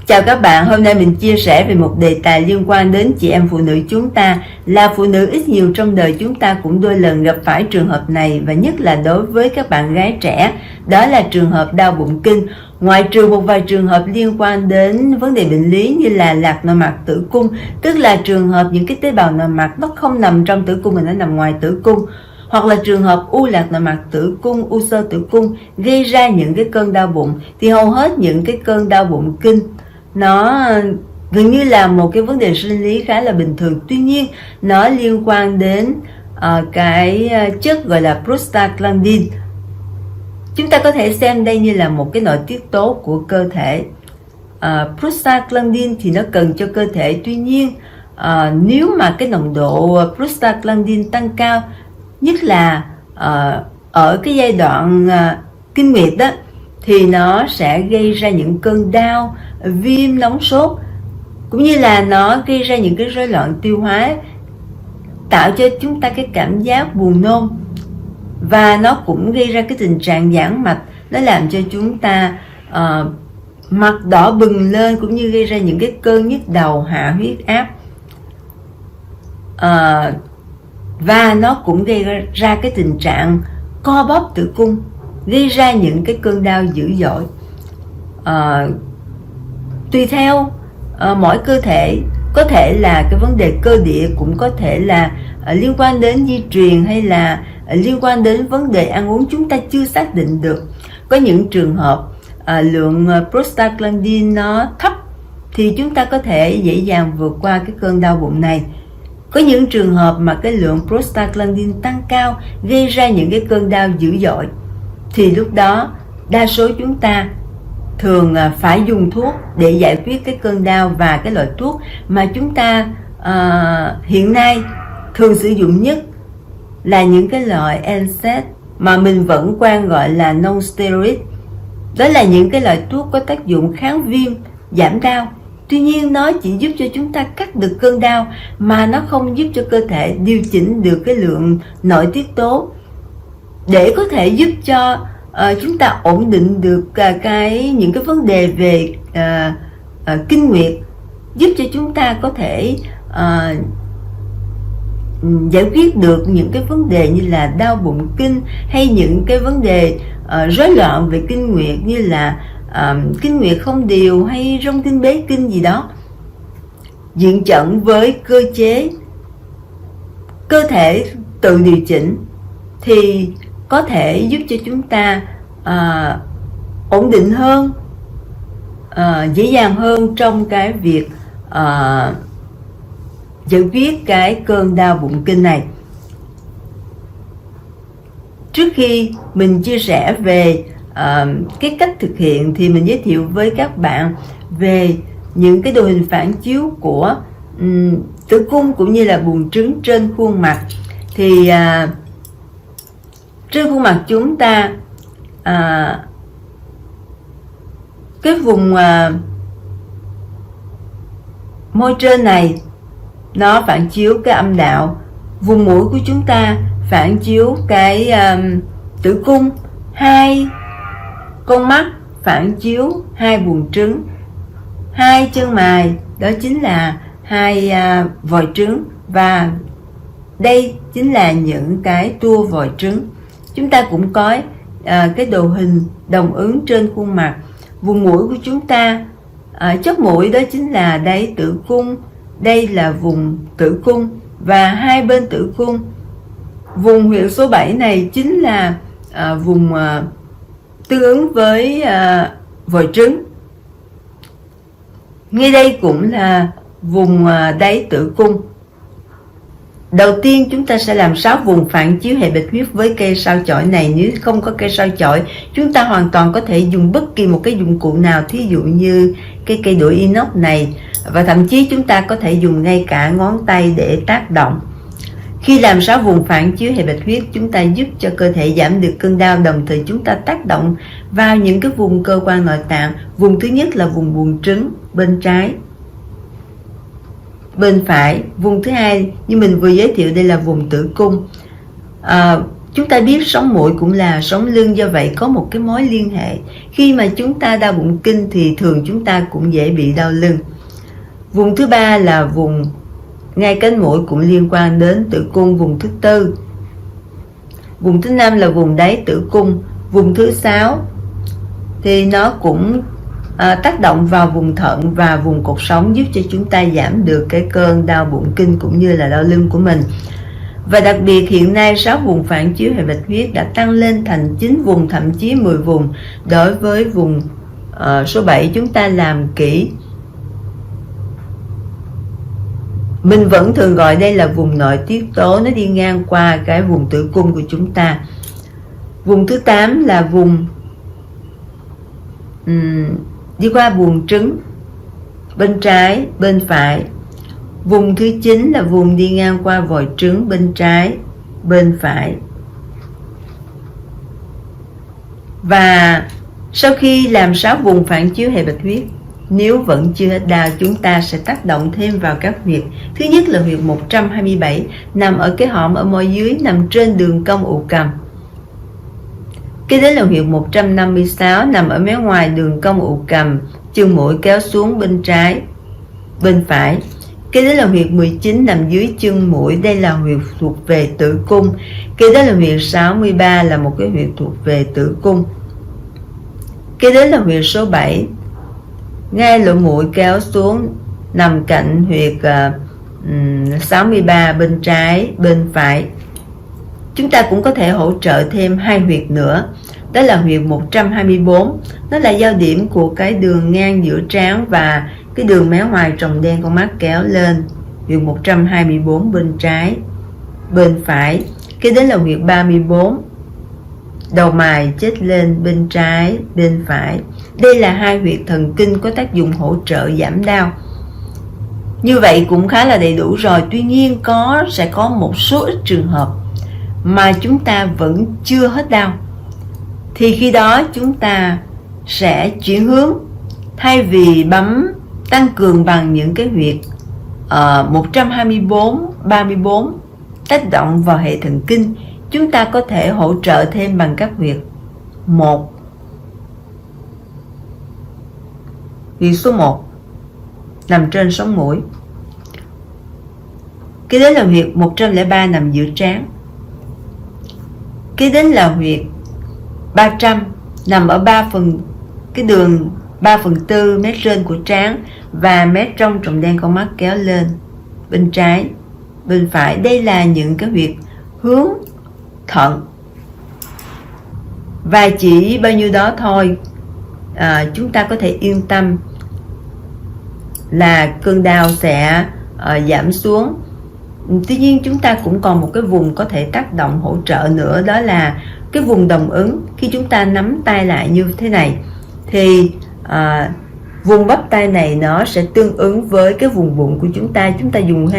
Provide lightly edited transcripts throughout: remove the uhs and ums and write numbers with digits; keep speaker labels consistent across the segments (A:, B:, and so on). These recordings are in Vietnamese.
A: Chào các bạn, hôm nay mình chia sẻ về một đề tài liên quan đến chị em phụ nữ chúng ta. Là phụ nữ ít nhiều trong đời chúng ta cũng đôi lần gặp phải trường hợp này, và nhất là đối với các bạn gái trẻ, đó là trường hợp đau bụng kinh. Ngoại trừ một vài trường hợp liên quan đến vấn đề bệnh lý như là lạc nội mạc tử cung, tức là trường hợp những cái tế bào nội mạc nó không nằm trong tử cung mà nó nằm ngoài tử cung, hoặc là trường hợp u lạc nội mạc tử cung, u xơ tử cung gây ra những cái cơn đau bụng, thì hầu hết những cái cơn đau bụng kinh nó gần như là một cái vấn đề sinh lý khá là bình thường. Tuy nhiên nó liên quan đến cái chất gọi là prostaglandin. Chúng ta có thể xem đây như là một cái nội tiết tố của cơ thể. Prostaglandin thì nó cần cho cơ thể. Tuy nhiên nếu mà cái nồng độ prostaglandin tăng cao, nhất là ở cái giai đoạn kinh nguyệt đó, thì nó sẽ gây ra những cơn đau, viêm, nóng sốt, cũng như là nó gây ra những cái rối loạn tiêu hóa, tạo cho chúng ta cái cảm giác buồn nôn, và nó cũng gây ra cái tình trạng giãn mạch, nó làm cho chúng ta mặt đỏ bừng lên, cũng như gây ra những cái cơn nhức đầu, hạ huyết áp, và nó cũng gây ra cái tình trạng co bóp tử cung, gây ra những cái cơn đau dữ dội. Tùy theo mỗi cơ thể, có thể là cái vấn đề cơ địa, cũng có thể là liên quan đến di truyền, hay là liên quan đến vấn đề ăn uống, chúng ta chưa xác định được. Có những trường hợp lượng prostaglandin nó thấp thì chúng ta có thể dễ dàng vượt qua cái cơn đau bụng này. Có những trường hợp mà cái lượng prostaglandin tăng cao gây ra những cái cơn đau dữ dội, thì lúc đó đa số chúng ta thường phải dùng thuốc để giải quyết cái cơn đau. Và cái loại thuốc mà chúng ta hiện nay thường sử dụng nhất là những cái loại NSAID mà mình vẫn quen gọi là non-steroid. Đó là những cái loại thuốc có tác dụng kháng viêm, giảm đau. Tuy nhiên nó chỉ giúp cho chúng ta cắt được cơn đau, mà nó không giúp cho cơ thể điều chỉnh được cái lượng nội tiết tố để có thể giúp cho chúng ta ổn định được những cái vấn đề về kinh nguyệt, giúp cho chúng ta có thể giải quyết được những cái vấn đề như là đau bụng kinh, hay những cái vấn đề rối loạn về kinh nguyệt như là kinh nguyệt không đều, hay rong kinh bế kinh gì đó. Diện trận với cơ chế cơ thể tự điều chỉnh thì có thể giúp cho chúng ta ổn định hơn, dễ dàng hơn trong cái việc giải quyết cái cơn đau bụng kinh này. Trước khi mình chia sẻ về cái cách thực hiện, thì mình giới thiệu với các bạn về những cái đồ hình phản chiếu của tử cung cũng như là buồng trứng trên khuôn mặt. Thì trên khuôn mặt chúng ta, cái vùng môi trên này nó phản chiếu cái âm đạo, vùng mũi của chúng ta phản chiếu cái tử cung, hai con mắt phản chiếu hai buồng trứng, hai chân mày đó chính là hai vòi trứng, và đây chính là những cái tua vòi trứng. Chúng ta cũng có cái đồ hình đồng ứng trên khuôn mặt. Vùng mũi của chúng ta, chóp mũi đó chính là đáy tử cung, đây là vùng tử cung và hai bên tử cung. Vùng huyệt số 7 này chính là vùng tương ứng với vòi trứng. Ngay đây cũng là vùng đáy tử cung. Đầu tiên chúng ta sẽ làm 6 vùng phản chiếu hệ bạch huyết với cây sao chổi này. Nếu không có cây sao chổi, chúng ta hoàn toàn có thể dùng bất kỳ một cái dụng cụ nào, thí dụ như cái cây đũa inox này, và thậm chí chúng ta có thể dùng ngay cả ngón tay để tác động. Khi làm 6 vùng phản chiếu hệ bạch huyết, chúng ta giúp cho cơ thể giảm được cơn đau, đồng thời chúng ta tác động vào những cái vùng cơ quan nội tạng. Vùng thứ nhất là vùng buồng trứng bên trái, bên phải. Vùng thứ hai như mình vừa giới thiệu, đây là vùng tử cung. Chúng ta biết sống mũi cũng là sống lưng, do vậy có một cái mối liên hệ. Khi mà chúng ta đau bụng kinh thì thường chúng ta cũng dễ bị đau lưng. Vùng thứ ba là vùng ngay cánh mũi, cũng liên quan đến tử cung. Vùng thứ tư, vùng thứ năm là vùng đáy tử cung. Vùng thứ sáu thì nó cũng tác động vào vùng thận và vùng cột sống, giúp cho chúng ta giảm được cái cơn đau bụng kinh cũng như là đau lưng của mình. Và đặc biệt hiện nay 6 vùng phản chiếu hệ bạch huyết đã tăng lên thành 9 vùng, thậm chí 10 vùng. Đối với vùng số 7 chúng ta làm kỹ, mình vẫn thường gọi đây là vùng nội tiết tố, nó đi ngang qua cái vùng tử cung của chúng ta. Vùng thứ 8 là vùng đi qua buồng trứng, bên trái, bên phải. Vùng thứ 9 là vùng đi ngang qua vòi trứng, bên trái, bên phải. Và sau khi làm 6 vùng phản chiếu hệ bạch huyết, nếu vẫn chưa hết đau, chúng ta sẽ tác động thêm vào các huyệt. Thứ nhất là huyệt 127, nằm ở cái hõm ở môi dưới, nằm trên đường cong ụ cầm. Kế đến là huyệt 156, nằm ở mé ngoài đường cong ụ cầm, chân mũi kéo xuống bên trái, bên phải. Kế đến là huyệt 19, nằm dưới chân mũi, đây là huyệt thuộc về tử cung. Kế đến là huyệt 63, là một cái huyệt thuộc về tử cung. Kế đến là huyệt số 7, ngay lỗ mũi kéo xuống, nằm cạnh huyệt 63, bên trái, bên phải. Chúng ta cũng có thể hỗ trợ thêm 2 huyệt nữa, đó là huyệt 124, nó là giao điểm của cái đường ngang giữa trán và cái đường mé ngoài tròng đen con mắt kéo lên. Huyệt 124 bên trái, bên phải. Kế đến là huyệt 34, đầu mày chết lên bên trái, bên phải. Đây là 2 huyệt thần kinh có tác dụng hỗ trợ giảm đau. Như vậy cũng khá là đầy đủ rồi. Tuy nhiên sẽ có một số ít trường hợp mà chúng ta vẫn chưa hết đau, thì khi đó chúng ta sẽ chuyển hướng. Thay vì bấm tăng cường bằng những cái huyệt 124, 34 tác động vào hệ thần kinh, chúng ta có thể hỗ trợ thêm bằng các huyệt. Huyệt số 1 nằm trên sống mũi. Kế đến là huyệt 103, nằm giữa trán. Kế đến là huyệt 300, nằm ở cái đường 3/4 mét trên của trán và mét trong tròng đen con mắt kéo lên bên trái, bên phải. Đây là những cái huyệt hướng thận. Và chỉ bao nhiêu đó thôi, chúng ta có thể yên tâm là cơn đau sẽ giảm xuống. Tuy nhiên chúng ta cũng còn một cái vùng có thể tác động hỗ trợ nữa, đó là cái vùng đồng ứng. Khi chúng ta nắm tay lại như thế này thì vùng bắp tay này nó sẽ tương ứng với cái vùng bụng của chúng ta. Chúng ta dùng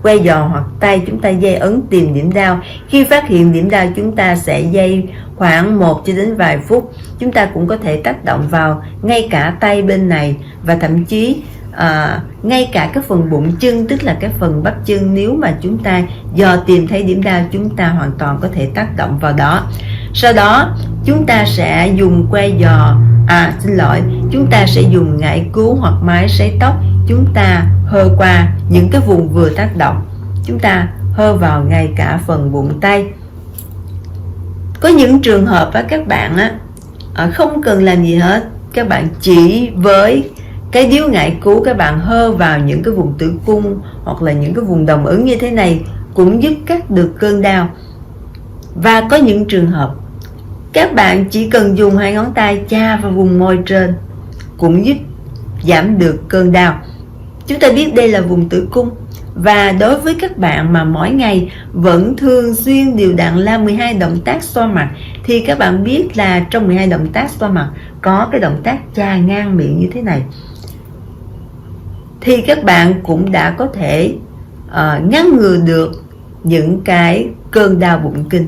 A: que giò hoặc tay chúng ta dây ấn tìm điểm đau. Khi phát hiện điểm đau, chúng ta sẽ dây khoảng 1 cho đến vài phút. Chúng ta cũng có thể tác động vào ngay cả tay bên này, và thậm chí ngay cả cái phần bụng chân, tức là cái phần bắp chân. Nếu mà chúng ta dò tìm thấy điểm đau, chúng ta hoàn toàn có thể tác động vào đó. Sau đó chúng ta sẽ dùng que giò, chúng ta sẽ dùng ngải cứu hoặc máy sấy tóc. Chúng ta hơ qua những cái vùng vừa tác động, chúng ta hơ vào ngay cả phần bụng tay. Có những trường hợp các bạn không cần làm gì hết, các bạn chỉ với cái điếu ngải cứu, các bạn hơ vào những cái vùng tử cung hoặc là những cái vùng đồng ứng như thế này cũng giúp cắt được cơn đau. Và có những trường hợp các bạn chỉ cần dùng 2 ngón tay chà vào vùng môi trên cũng giúp giảm được cơn đau. Chúng ta biết đây là vùng tử cung. Và đối với các bạn mà mỗi ngày vẫn thường xuyên đều đặn làm 12 động tác xoa mặt, thì các bạn biết là trong 12 động tác xoa mặt có cái động tác chà ngang miệng như thế này, thì các bạn cũng đã có thể ngăn ngừa được những cái cơn đau bụng kinh.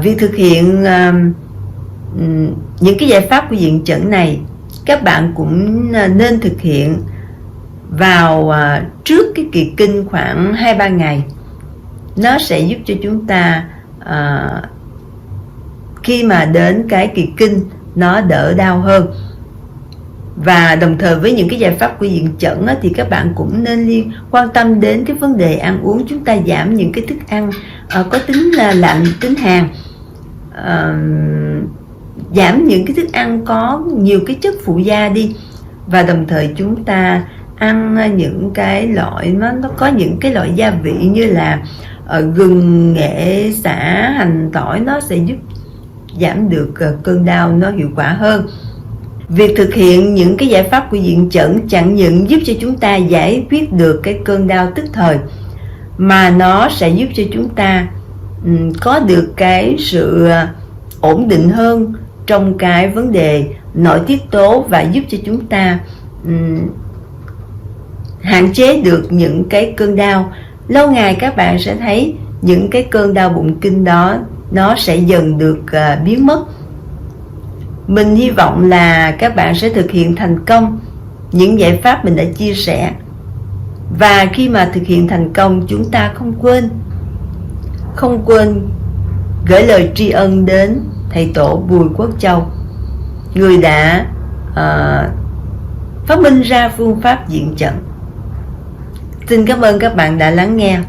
A: Việc thực hiện những cái giải pháp của diện chẩn này, các bạn cũng nên thực hiện vào trước cái kỳ kinh khoảng 2-3 ngày. nó sẽ giúp cho chúng ta khi mà đến cái kỳ kinh nó đỡ đau hơn. Và đồng thời với những cái giải pháp của diện chẩn thì các bạn cũng nên quan tâm đến cái vấn đề ăn uống. Chúng ta giảm những cái thức ăn có tính là lạnh, tính hàn, giảm những cái thức ăn có nhiều cái chất phụ gia đi, và đồng thời chúng ta ăn những cái loại nó có những cái loại gia vị như là gừng, nghệ, sả, hành, tỏi, nó sẽ giúp giảm được cơn đau nó hiệu quả hơn. Việc thực hiện những cái giải pháp của diện chẩn chẳng những giúp cho chúng ta giải quyết được cái cơn đau tức thời, mà nó sẽ giúp cho chúng ta có được cái sự ổn định hơn trong cái vấn đề nội tiết tố, và giúp cho chúng ta hạn chế được những cái cơn đau. Lâu ngày các bạn sẽ thấy những cái cơn đau bụng kinh đó nó sẽ dần được biến mất. Mình hy vọng là các bạn sẽ thực hiện thành công những giải pháp mình đã chia sẻ. Và khi mà thực hiện thành công, chúng ta không quên gửi lời tri ân đến thầy tổ Bùi Quốc Châu, người đã phát minh ra phương pháp diện chẩn. Xin cảm ơn các bạn đã lắng nghe.